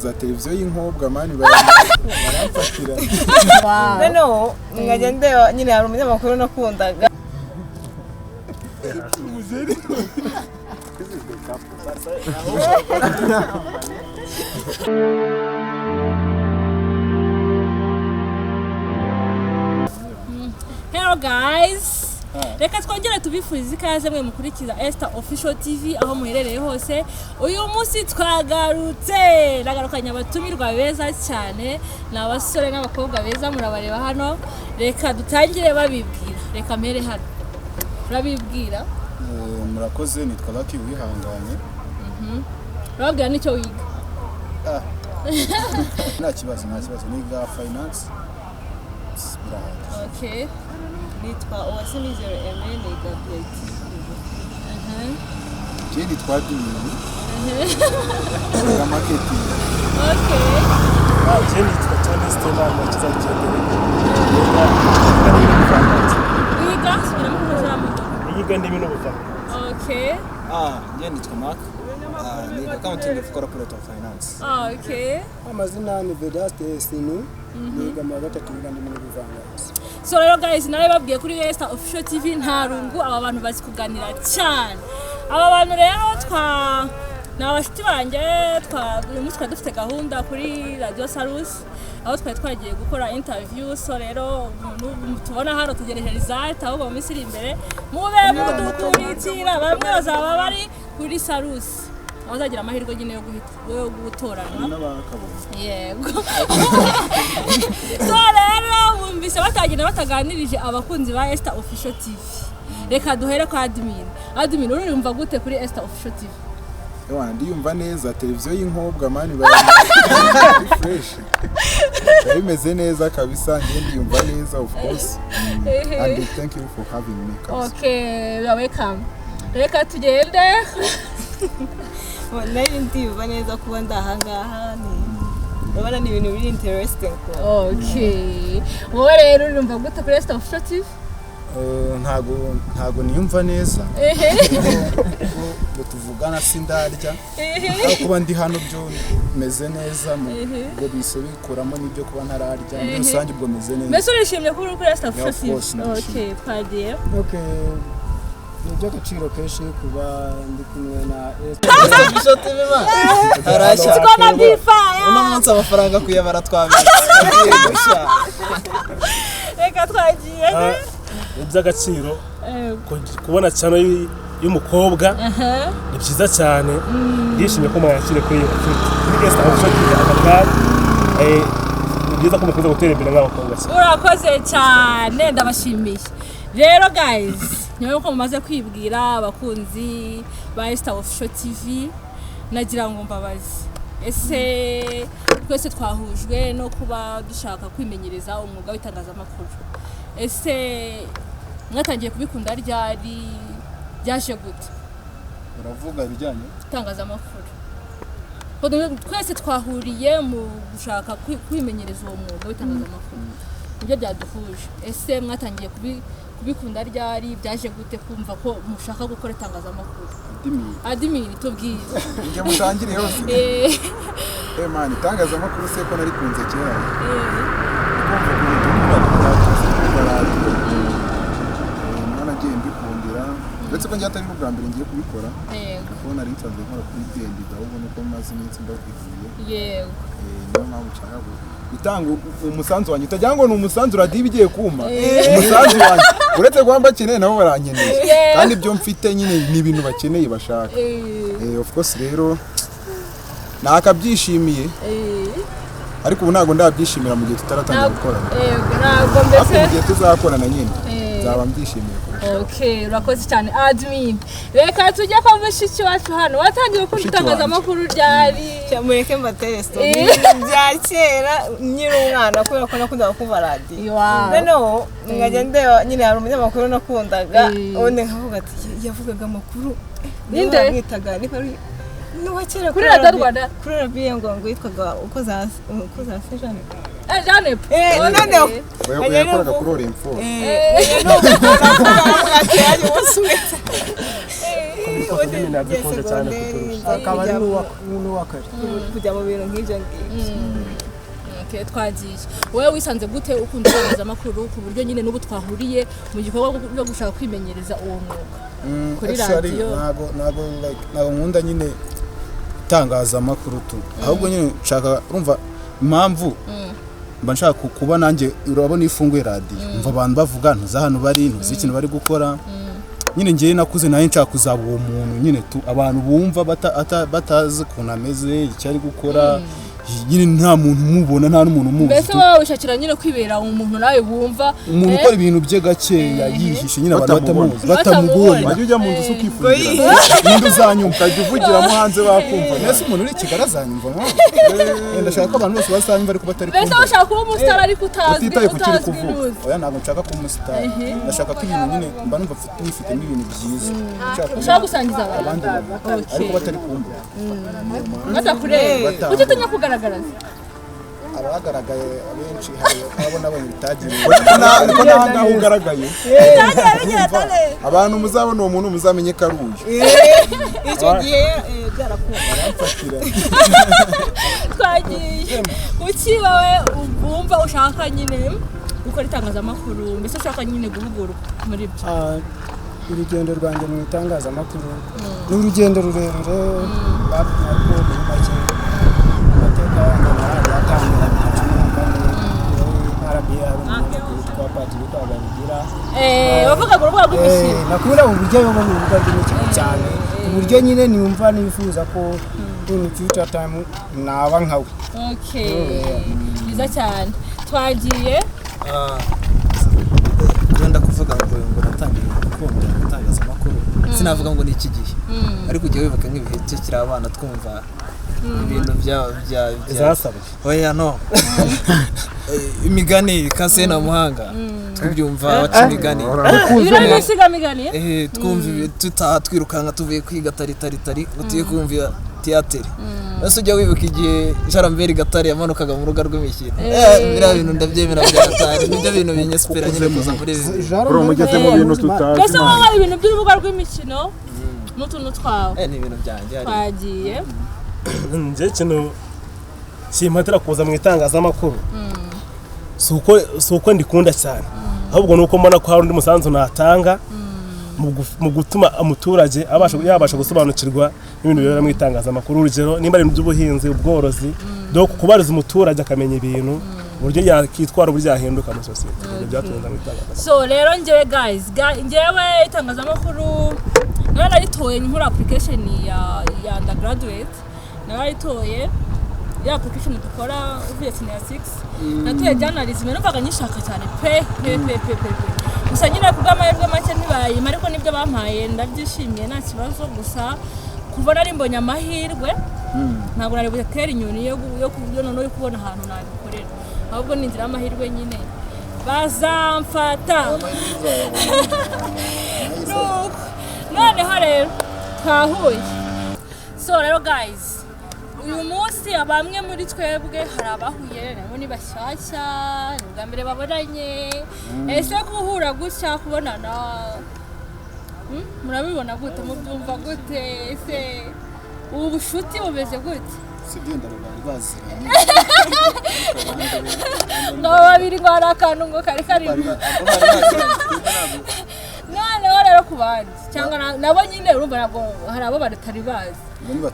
neza televiziyo y'inkobwa mani baramfatira. No, ngajya ndeba nyine hari umunyamakuru nakundaga. Hello guys. Reka twongere tubifurize ikaze mwe mukurikiza Esther Official TV aho muherereye hose. Uyu munsi twagarutse nagarukanye abatumirwa beza cyane n'abasore n'abakobwa beza murabareba hano. Reka dutangire babibwira. Reka mere hano. Urabibwira? Murakoze nitwa Lucky wihanganye. Urabwira nicyo wiga? Nta kibazo niga finance. Okay. Nitwa Uwasemizero Aimé niga PhD. Je nitwa Kandi. Marketing. Okay. Je nitwa Cyane Esther nakiza cyendere. Yiga ndimi n'ubuvanganzo. Okay. Je nitwa Mark. Niga accounting of corporate finance. Okay. Amazina ni Vedaste Sinu. Niga mu gatatu ndimi n'ubuvanganzo. So rero guys nawe babwiye kuri Esther Official TV nta rungu aba bantu bazi kuganira cyane. Aba bantu rero n'abashiti banjye uyu munsi dufite gahunda kuri Radio Salus aho twagiye gukora interview. So rero tubona hano tugereje result aho mu minsi iri imbere mube mudukurikira bamwe bazaba bari kuri Salus abazagira amahirwe nyine yo gutorana yego. So rero bumvise bataganirije abakunzi ba Esther Official TV. Reka duhere kwa admin urumva gute kuri Esther Official TV? Ndiyumva neza televiziyo y'inkobwa mani fresh. Bimeze neza kabisa ndiyumva neza of course. And thank you for having me. Okay, you are welcome. Reka tugende. Nari ndiyumva neza kuba ndahangaha urabona ni ibintu biri interesting. Okay. Wowe rero urumva gute kuri Esther Official TV? Ntago niyumva neza. Tuvugana sindarya. Kuba ndi hano byo meze neza ngo bise bikuramo nibyo kuba ntararya muri rusange ubwo meze neza. Mbese urishimye kuri Esther Official TV? Okay, twagiye. Okay. Nibyo gaciro kenshi kuba ndi kumwe na Esther Official TV harashya. Tukona bifaya. Uno munsi amafaranga kuyabara twabira. Reka twagiye. Iby'agaciro kubona cyane y'umukobwa ni byiza cyane. Ndishimye ko mwakire kuri iyo Esther Official TV akakari ni byiza ko mukomeza gutera imbere nk'abakobwa. Urakoze cyane ndabashimiye. Rero guys nyuma yuko mumaze kwibwira abakunzi ba Esther Official TV nagira ngo mbabaze ese twese twahujwe no kuba dushaka kwimenyereza umwuga w'itangazamakuru. Ese mwatangiye kubikunda ryari byaje gute? Uravuga ibijyanye itangazamakuru. Twese twahuriye mu gushaka kwimenyereza uwo mwuga w'itangazamakuru. Ibyo byaduhuje. Ese mwatangiye kubikunda ryari byaje gute kumva ko mushaka gukora itangazamakuru? Admin tubwire. Nje mutangire hose. Man itangazamakuru se ko nari kunze kera. Nagiye mbikundira ndetse ko njyatari n'ubwa mbere ngiye kubikora. Kubona ari nsanzwe nkora kuri DND ahubwo nuko maze iminsi mbakwivuye. Yego. Niyo mpamvu nshaka bitanga umusanzu wanjye utagira ngo ni umusanzu radiyo igiye kuma. Umusanzu wanjye uretse kuba mbakeneye nabo barankeneye kandi ibyo mfite nyine ni ibintu bakeneye bashaka. Of course rero nakabyishimiye ariko ubu ntago ndabyishimira mu gihe tutaratangira gukora. Ntago mbese mu gihe tuzakorana nyine nzaba mbyishimiye. Okay, urakoze cyane admin. Reka tujye kwa mushiki wacu hano. Watangiye gukora itangazamakuru ryari? Cyamureke mbatere story bya kera nyiri umwana kubera ko nakunda kumva radio. Noneho ngajya ndeba nyine hari umunyamakuru nakundaga ubundi nkavuga ati yavugaga amakuru ninde mwitaga niko n'uwakera kuri Radio Rwanda kuri radio ngo yitwaga uko za Cyane. Jane. Noneho yakoraga kuri Orinfo. ifoto nini nazikunze cyane kuturusha akaba ari n'uwa kare kujya mu bintu nk'ibyo ngibyo. Okay, twagiye. Wowe wisanze gute ukunda itangazamakuru ku buryo nyine n'ubu twahuriye mu gikorwa cyo gushaka kwimenyereza uwo mwuga kuri radio? Ntabwo nkunda nyine itangazamakuru tu, ahubwo nyine nshaka urumva impamvu mba nshaka kuba nanjye urabona ifunguye radio umva abantu bavuga ntuza hano bari ntuzi ikintu bari gukora nyine ngiye nakuze nayo nshaka kuzaba uwo muntu nyine tu abantu bumva batazi ukuntu ameze icyo ari gukora nyine nta muntu umubona nta n'umuntu umuzi. Mbese wowe ushakira nyine kwibera umuntu nawe wumva umuntu ukora ibintu bye gakeya yihishe nyine abantu batamubonye wajya ujya mu nzu ukifungira n'indi uzanyumva ukajya uvugiramo hanze bakumva mbese umuntu uri Kigali azanyumva ndashaka ko abantu bose bazanyumva ariko batari kumva. Mbese ushaka kuba umustar ariko utazwi kuvuga oya ntabwo nshaka kuba umustar ndashaka ko ibintu nyine mba numva nifitemo ibintu byiza ushaka gusangiza abantu ariko batari kumva batakureba kuki tunya kugaragara abagaragaye abenshi hari abo nabonye bitagiye ariko naho ugaragaye abantu muzabona uwo muntu muzamenye ko ari uyu icyo gihe byarakunda twagiye kuki wowe wumva ushaka nyine gukora itangazamakuru mbese ushaka nyine guhugurwa muri byo? urugendo rwanjye mu itangazamakuru ni urugendo rurerure ariko muri make amateka yanjye yatangira bavuga ngo urubuga rw'imikino nakunda uburyo yo mu rubuga rw'imikino cyane uburyo nyine niyumva nifuza ko in future time naba nkawe. Byiza cyane twagiye genda kuvuga ngo natangiye gukunda itangazamakuru sinavuga ngo ni iki gihe ariko ugiye wibuka nk'ibihe cyo kiri abana twumva ibintu bya zasabwe oya no imigani kase na muhanga tubyumva baca imigani twumva twirukanka tuvuye kwiga tari ngo tuye kumva theater ese ujya wibuka igihe Jarambere Gatare yamanukaga mu ruga rw'imikino bira bintu ndabyemera bya Gatare nibyo bintu binyespera nyine kuza muri ibi mugeze mu bintu tutazi mbese wowe ibintu by'urubuga rw'imikino n'utuntu twawe ni ibintu byanjye twagiye nje kintu simpatira kuza mu itangazamakuru suko ndikunda cyane ahubwo nuko mbona ko hari undi musanzu natanga mu gutuma umuturage yabasha gusobanukirwa n'ibintu bibera mu itangazamakuru. Urugero nimba ari by'ubuhinzi ubworozi do kubariza umuturage akamenya ibintu uburyo yakitwara uburyo yahinduka mu sosiyete byatunza mu itangazamakuru. So rero njyewe guys njyewe itangazamakuru nararitoye nkora application ya undergraduate nararitoye ya application dukora uvuye senior 6 natuye journalism numvaga nyishaka cyane pe gusa nyine kubw'amahirwe make ntibayima ariko nibyo bampaye ndabyishimiye nta kibazo gusa kuva nari mbonye amahirwe ntabwo nari butera inyoni yo kubona ahantu nabikorera ahubwo ninzira amahirwe nyine bazamfata noneho rero twahuye. So rero guys uyu munsi bamwe muri twebwe hari abahuye nabo ni bashyashya ni bwa mbere babonanye ese guhura gutya kubonana murabibona gute mubyumva gute ese ubu bushuti bumeze gute? Sigenda bari bazi no babiri ngo hari akantu ngo kari karimo noneho rero ku bandi cyangwa nabo nyine urumva nabwo hari abo batari bazi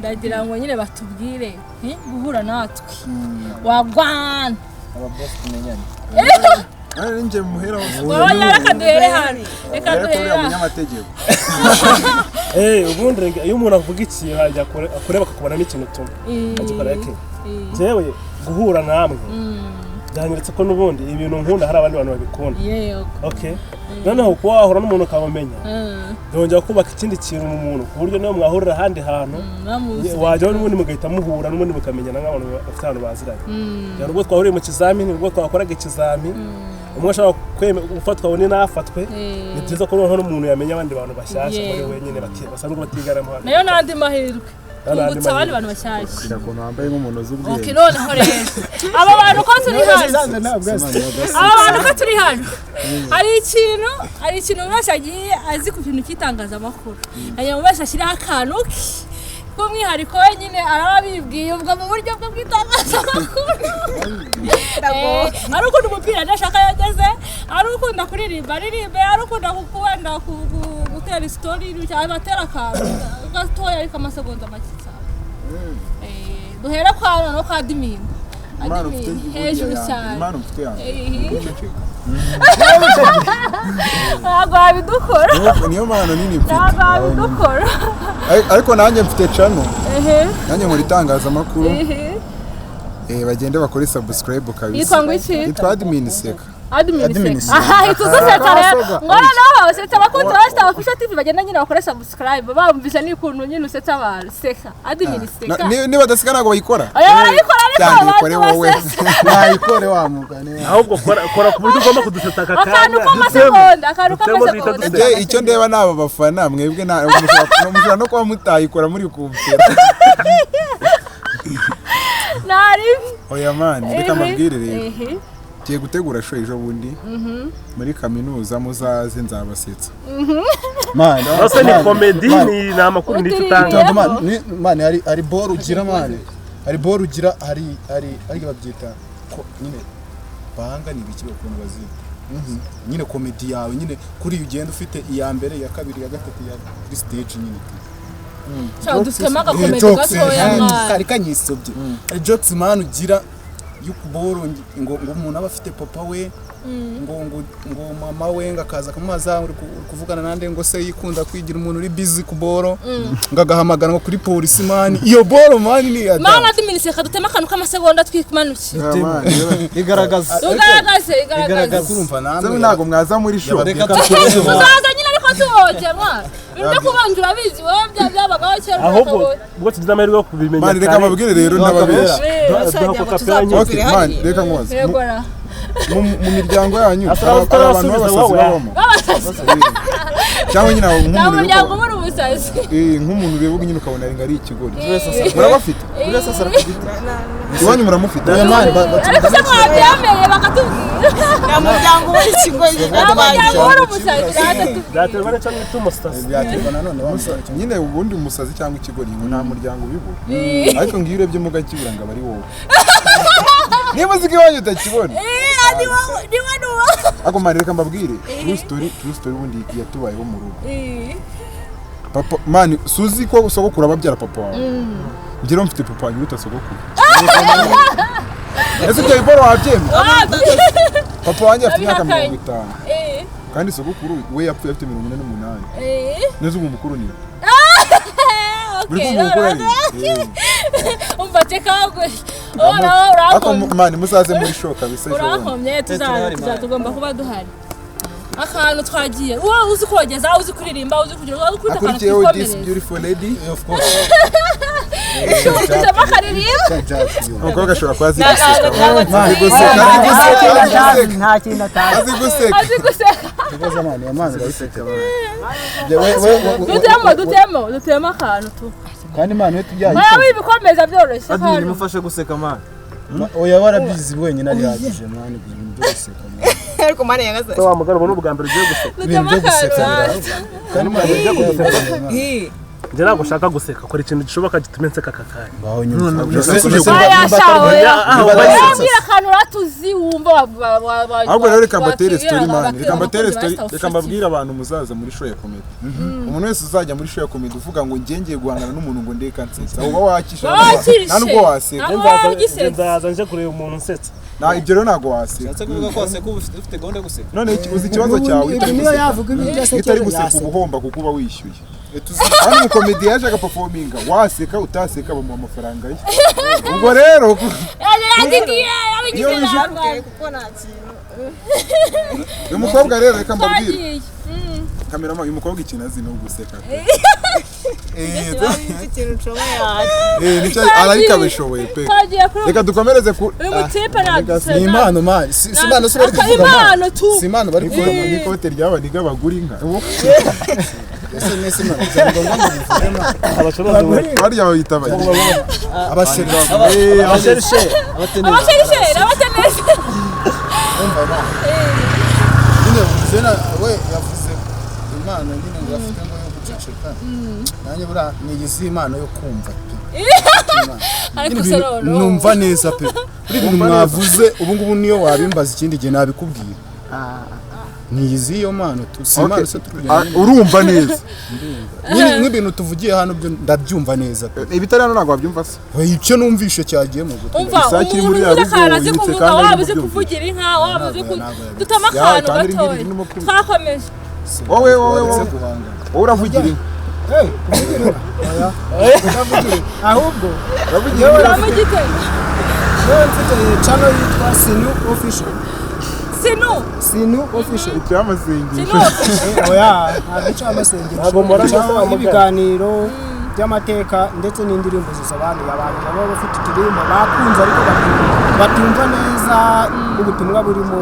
ndagira ngo nyine batubwire guhura natwe wagwana ababoss tumenyanye nje muhera wowe reka duhere hano reka duhere umunyamategeko ubundi iyo umuntu avuga iki hajya kureba akakubona n'ikintu tumwe agikora yake jewe guhura namwe byanyeretse ko nubundi ibintu nkunda hari abandi bantu babikunda okay noneho kuba wahura n'umuntu ukabamenya yongera kubaka ikindi kintu mu muntu ku buryo nawe mwahurira ahandi hantu wajyaho n'ubundi mugahita muhura n'ubundi mukamenyana nk'abantu bafite ahantu baziranye rero ubwo twahuriye mu kizamini ubwo twakoraga ikizami umwe ashobora gufatwa undi nafatwe ni byiza ko noneho n'umuntu yamenya abandi bantu bashyashya muri wenyine basanzwe batigaramo hano nayo n'andi mahirwe kungutsa abandi bantu bashyashya kugira ukuntu wambaye nk'umuntu uzi ubwenge okay noneho rero aba bantu ko turi hano hari ikintu wese agiye azi ku kintu cy'itangazamakuru hanyuma wese ashyiraho akantu k'umwihariko wenyine araba bibwiye ubwo mu buryo bwo bw'itangazamakuru ari ukunda umupira adashaka yageze ari ukunda kuririmba aririmbe ari ukunda kuwenda gutera isitori cyangwa atera akantu gatoya ariko amasegonda make cyane duhera kwa no kwa Dimini hejuru cyane imana mfite yanjye ntabwo wabidukora niyo mpano nini mfite ntabwo wabidukora ariko nanjye mfite channel nanjye nkora itangazamakuru bagende bakore subscribe kabisa yitwa ngo iki yitwa Admin Seka aha ituzuseka rero ngora naho setsa abakunzi ba Esther Official TV bagenda nyine bakore subscribe bamvise n'ikuntu nyine usetsa abantu Seka Admin Seka niba dasika nago bayikora barabikora ariko wowe nayikore wa mugane ahubwo kora ku buryo ugomba kudusetsa akantu k'amasegonda icyo ndeba naba bafana mwebwe mushobora no kuba mutayikora muri kumvira nari oya man reka mbabwire rero giye gutegura show ejo bundi muri kaminuza muzaze nzabasetsa man asa ni comedy ni amakuru ndi tutanga man ari ball ugira man ari ball ugira ari babyita ko nyine bahanga ni biki bakuntu bazita nyine comedy yawe nyine kuri ugenda ufite iya mbere ya kabiri ya gatatu ya kuri stage nyine cyangwa dufitemo agakomedi gatoya kari kanyisobye ari jokes man ugira y'ukuboro ngo umuntu aba afite papa we ngo mama we ngakaza kumuhaza kuvugana nande ngo se yikunda kwigira umuntu uri busy kuboro ngagahamagara kuri polisi man iyo boro man ni ya man Admin Seka dutema akantu k'amasegonda twikumanukira igaragaza urumva namwe ntago mwaza muri show tuzaza nyine ariko tuboje mwana binde kubanjura bizi wowe byabagaho cyera ahubwo ubwo tugize amahirwe yo kubimenya man reka mbabwire rero ndababesha okay man reka nkoze mu miryango yanyu abantu b'abasazi babamo cyangwa nyine nk'umuryango muri ubusazi nk'umuntu urebuga nyine ukabona ari ikigori murabafite iwanyu muramufite ariko se mwabyemeye bakatubwira umuryango muri ikigori umuryango muri ubusazi byaterwa n'icyo mwita umusazi byaterwa nanone nyine ubundi umusazi cyangwa ikigori ngo nta muryango ubibura ariko ngiyo urebye mu gakibura ngo aba ari wowe niba uzi ko iwanyu utakibona ako mani reka mbabwire true story ubundi yatubayeho mu rugo papa mani suzi ko sogokuru ababyara papa wawe ngiro mfite papa wanyu uta sogokuru ese ibyo biboro wabyemera papa wanjye afite imyaka 50 kandi sogokuru we yapfuye afite 48 neza ubu mukuru ni umva tekagwe ako mani muzaze muri show kabisa urakomye tugomba kuba duhari akantu twagiye wowe uzi kogeza uzi kuririmba uzi kugira ngo ukubita akantu k'ikomere this beautiful lady of course umukobwa ashobora kuba azi guseka dutema akantu tu kandi man we tujyaye bikomeza byoroshye kandi nimufashe guseka man oya warabizi wenyine ari hagije man ibintu byo guseka ariko mane yagaze so wamugara ubona ubwambere ugiye guseka ibintu byo guseka kandi man ugiye guseka njye ntabwo ushaka guseka kora ikintu gishoboka gitume nseka kakanya ngaho nyuma wabwira akantu uratuzi wumva ahubwo rero reka mbatere story man reka mbabwire abantu muzaza muri show ya comedy umuntu wese uzajya muri show ya comedy uvuga ngo ngiye guhangana n'umuntu ngo ndeka nsetsa uba wakisha nta nubwo waseka nzaza nje kureba umuntu nsetsa na ibyo rero ntago waseka nsetse kuvuga ko waseka ufite gahunda guseka none uzi ikibazo cyawe niyo yavuga ibintu byose itari guseka ubuhomba kuko uba wishyuye hano umukomedi yaje agaperforminga waseka utaseka bamuha amafaranga ye ubwo rero uyu mukobwa rero reka mbabwire kamerama uyu mukobwa ikintu azi no guseka nicyo ararika bishoboye pe reka dukomereze ku ni impano man si impano si bari kuvuga impano tu si impano bari kuvuga n'ikote ry'abaniga bagura inka SMS none ngombwa ngo bivurema abacuruzi barya bayita abasherishe abatenesi nyine zena we yavuze impano nyine ngo afite ngo yo guceceka nanjye bura nigize impano yo kumva ariko seroro numva neza pe ibintu mwavuze ubu ngubu niyo wabimbaza ikindi gihe nabikubwira niyizi iyo mpano tusimana se urumva neza nyine nk'ibintu tuvugiye hano byo ndabyumva neza pe ibitari hano ntabwo wabyumva se icyo numvishe cyagiye mu gutwi umva isakiri muri ya rugo yitse kandi wabuze kuvugira inka wabuze dutama akantu gatoya twakomeje wowe uravugira inka ahubwo uramugite yewe mfite channel yitwa Sinu Official Sinu Official icyamasengesho oya ntagica amasengesho ntabwo murasaba ibiganiro by'amateka ndetse n'indirimbo zisobanuye abantu nabo bafite uturimbo bakunze ariko batumva neza ubutumwa burimo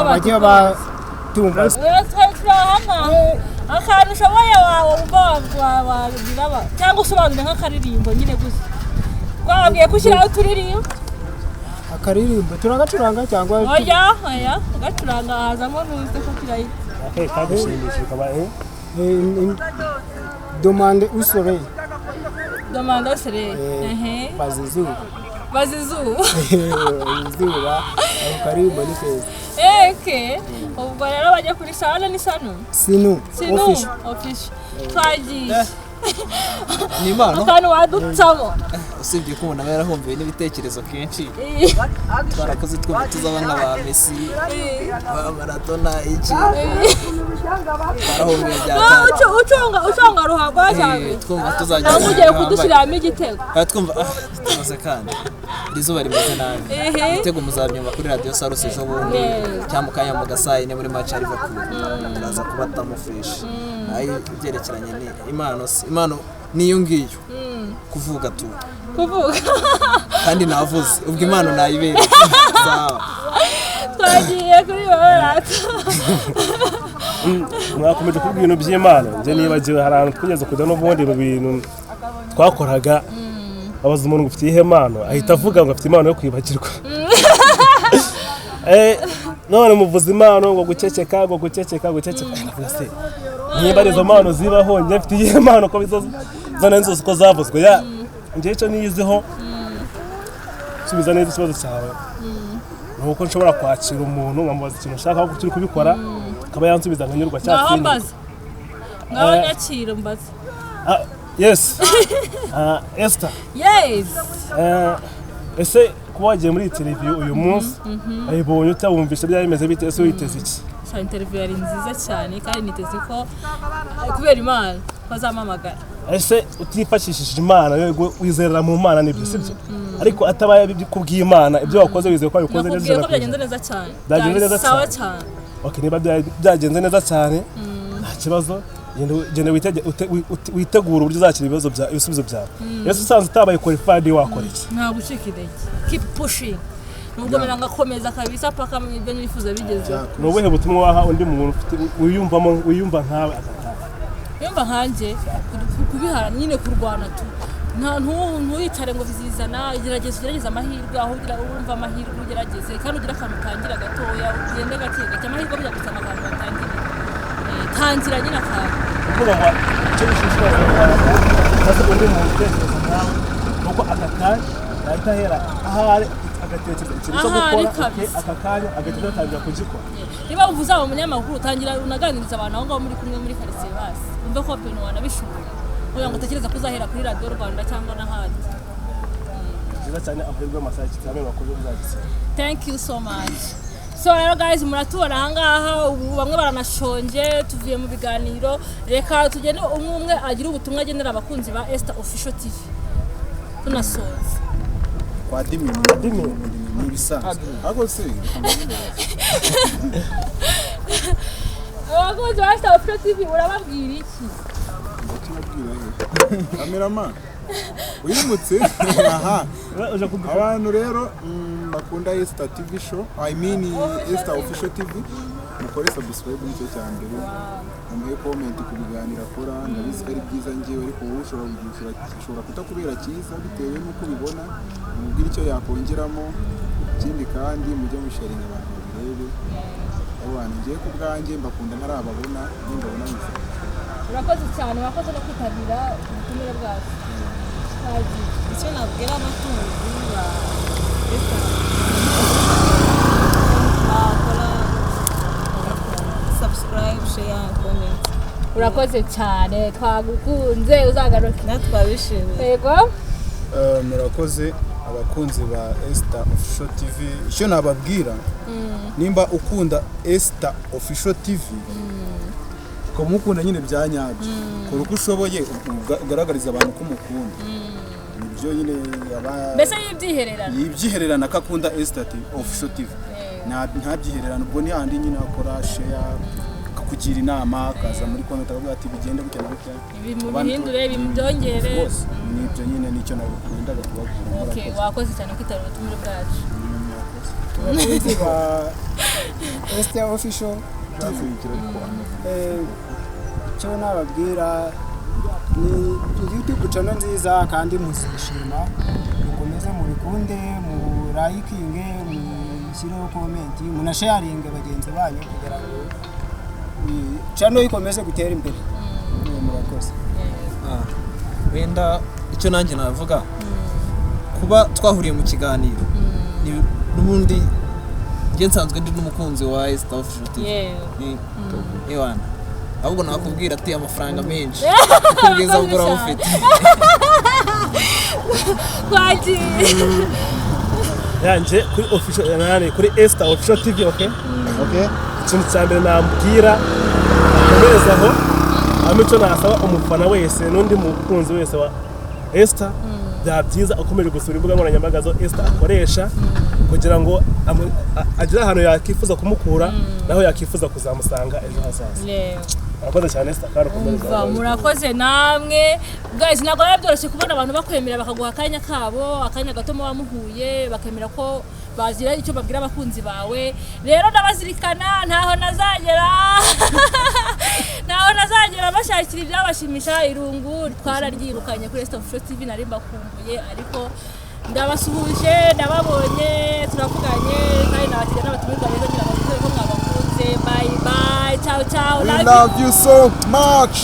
bagiye batumva akantu ushoboye wabwira cyangwa usobanura nk'akaririmbo nyine gusa twababwiye gushyiraho uturirimbo akaririmbo turagacuranga cyangwa oya ugacuranga hazamo n'uze ko kirahita kagushimisha ukaba demande au soleil bazizuba ako karirimbo ni keza ubwo rero bajya kuri Cyane ni Sinu official twagiye ni impano akantu wadutsamo usibye ko umuntu aba yarahombewe n'ibitekerezo kenshi twarakoze twumva tuzaba nk'aba Messi ba Maradona iki barahombewe byatanga uconga ruhago cyane twumva tuzajya ugiye kudushyiramo igitego twumva tumaze kandi izuba rimeze nabi igitego muzabyumva kuri radio Salus ejo bundi cyangwa kanya mu Cyane muri match ya Liverpool turaza kubatamo fresh nayo byerekeranye ni impano niyo ngiyo kuvuga kandi navuze ubwo impano nayibere sawa twagiye kuri barata mwakomeje kuvuga ibintu by'Imana nje nibagiwe hari ahantu twigeze kujya no bundi mu bintu twakoraga abaza umuntu ufite ihe impano ahita avuga ngo afite impano yo kwibagirwa none muvuze impano ngo guceceka navuga se niba ari izo mpano zibaho njye mfite ihe impano ko bizozana inzozi ko zavuzwe ya njye icyo niyiziho subiza neza ikibazo cyawe nuko nshobora kwakira umuntu nkamubaza ikintu ushaka ko turi kubikora akaba yansubiza nkanyurwa cyangwa ngaho nyakira mbaza yes Esther yes ese kuba wagiye muri interview uyu munsi ayibonye utabumvisha byari bimeze bite ese witeze iki interview yari nziza cyane kandi niteze ko kubera Imana bazamamagara ese utifashishije Imana yo wizerera mu Mana nibyo sibyo ariko atabaye kubwiye Imana ibyo wakoze wizeye ko wabikoze neza ko byagenze neza cyane byagenze neza cyane okay niba byagenze neza cyane nta kibazo genda witegura uburyo uzakira ibisubizo byawe ese usanze utabaye qualified wakora iki nta gucika intege keep pushing nubwo ngakomeza kabisa paka ibyo nifuza bigeze nubuhe butumwa waha undi muntu wiyumva nkawe yumva nkanje kubihara nyine kurwana tu ntuyicare ngo bizizana gerageza amahirwe aho ugira urumva amahirwe ugerageze kandi ugira akantu utangira gatoya ugende gake amahirwe byagusana akantu batangira tangira nyine akantu uvuga ngo icyo bishishikaje maze undi muntu utekereza nkawe nuko aka kanya yahita ahera ahari agatekereza ikintu cyo gukora aka kanya agahita atangira kugikora niba uvuze abo munyamakuru utangira unaganiriza abantu aho ngaho muri kumwe muri quartier basi umve ko pe wanabishoboye kugira ngo utekereza ko uzahera kuri Radio Rwanda cyangwa n'ahandi nziza cyane avuga amasaha cyane bakoze uzagise thank you so much so rero guys muratubona ahangaha ubu bamwe baranashonje tuvuye mu biganiro reka tugende umwe agira ubutumwa agenera abakunzi ba Esther Official TV tunasoza kwa dimi ni bisanzwe ago se abakunzi ba Esther Official TV urababwira iki cameraman wimutse aha abantu rero bakunda Esther TV show I mean Esther official TV mukore subscribe nicyo cya mbere muhe comment ku biganiro akora ndabizi ari byiza ngiye ariko wowe ushobora kutakubera cyiza bitewe n'uko ubibona mubwira icyo yakongeramo ikindi kandi mujye musharinga abantu babirebe abantu ngiye ku bwanjye mbakunda ntarababona nimbabona biza urakoze cyane wakoze no kwitabira ubutumire bwacu icyo nabwira abakunzi ba Esther subscribe share comment urakoze cyane twagukunze uzagaruke natwabishimiye yego murakoze abakunzi ba Esther official TV icyo nababwira nimba ukunda Esther official TV ko mukunda nyine byanyabyo kora uko ushoboye ugaragariza abantu ko mukunda nibyo nyine mbese yibyihererana akakunda Esther official TV nta byihererana ubwo ni handi nyine akora share akakugira inama akaza muri comment akavuga ati bigende gutya na gutya bihindure bimubyongere nibyo nyine nicyo nakundaga kubabwira okay wakoze cyane kwitabira ubutumire bwacu abakunzi ba Esther official cyo nababwira ni YouTube channel nziza kandi muzishima mukomeze mubikunde mu likinge mushyiraho comment munasharinge bagenzi banyu kugira ngo channel ikomeze gutera imbere murakoze wenda icyo nanjye navuga kuba twahuriye mu kiganiro n'ubundi njye nsanzwe ndi n'umukunzi wa Esther official TV ewana ahubwo nakubwira ati amafaranga menshi kubwiza bugura bufite kwaji yanje kuri official nani kuri Esther official TV okay ikintu cya mbere nambwira akomerezaho amico nasaba umufana wese n'undi mukunzi wese wa Esther byabyiza akomeje gusura imbuga nkoranyambaga zo Esther akoresha kugira ngo agire ahantu yakifuza kumukura naho yakifuza kuzamusanga ejo hazaza murakoze cyane Esther kandi ukomeze murakoze namwe guys ntabwo biba byoroshye kubona abantu bakwemera bakaguha akanya kabo akanya gato muba muhuye bakemera ko bazira icyo babwira abakunzi bawe rero ndabazirikana ntaho nazagera bashakira ibyabashimisha irungu twararyirukanye kuri Esther official TV nari mbakumbuye ariko ndabasuhuje ndababonye turavuganye kandi nabakiye n'abatumirwa rero ngira ngo ko mwabakunze bye bye ciao we love you so much